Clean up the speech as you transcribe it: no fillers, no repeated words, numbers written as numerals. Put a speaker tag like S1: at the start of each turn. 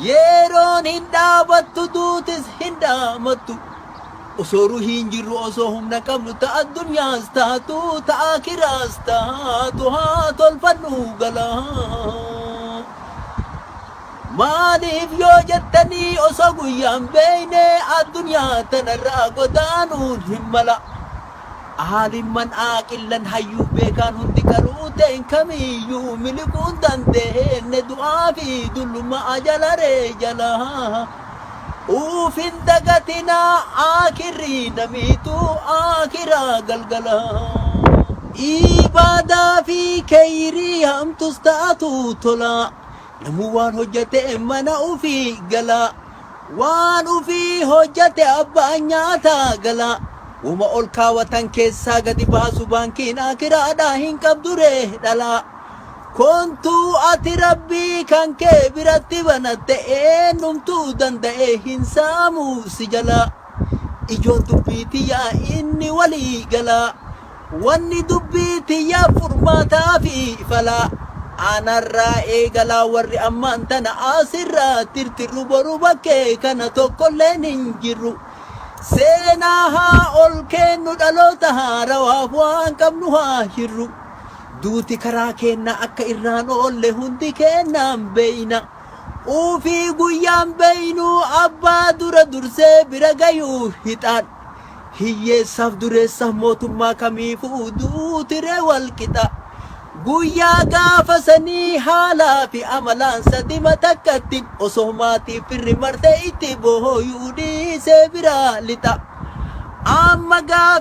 S1: yeroon hin dhaabattu duutis hin dhaamattu osoo ruhiin jirru osoo humna qabnu ta'a addunyaas taatu ta'a akiraas taatu haa tolfannu galaa maaliif yoo jettanii osoo guyyaan beeyne addunyaa tanarraa godaanuun hin mala Alimman aqillan hayyuu beekan hundi garuu ta'en kamiyyuu milikuun dandeenne du'aa fi dullummaa ajalaree jala uufin dagatinaa akirri namiitu akiraa galgala ibaadaa fi kayrii hamtus taatu tola namuu waan hojjate mana ufii gala waan ufii hojjate abbaan nyaata gala Uma ol kaawwatan keessaa gadi baasu baankiin akiraadhaa hin qabdure dhala kontuu ati rabbii kan kee biratti banatte eenyumtuu danda'e hin saamu si jala ijoon dubbiitiyyaa inni walii gala wanni dubbiitiyyaa furmaataa fi fala anarraa eegalaa warri ammaan tana asirraa tirtirru boru bakkee kana tokkolleen hin jirru Seenaa haa ol kennu dhaloota haarawaaf waan qabnu haa hirru duuti karaa keenna akka irraan oolle hundi kennaan beeyna ufii guyyaan beeynu abbaa dura dursee bira gayuu hixaan hiyyeessaaf dureessaaf mootummaa kamiifuu duutiree walqixa guyyaa gaafa sanii haalaa fi amalaan sadima takkatti osoo maatii firri marte itti booyuu dhiisee biraa lixa amma gaafa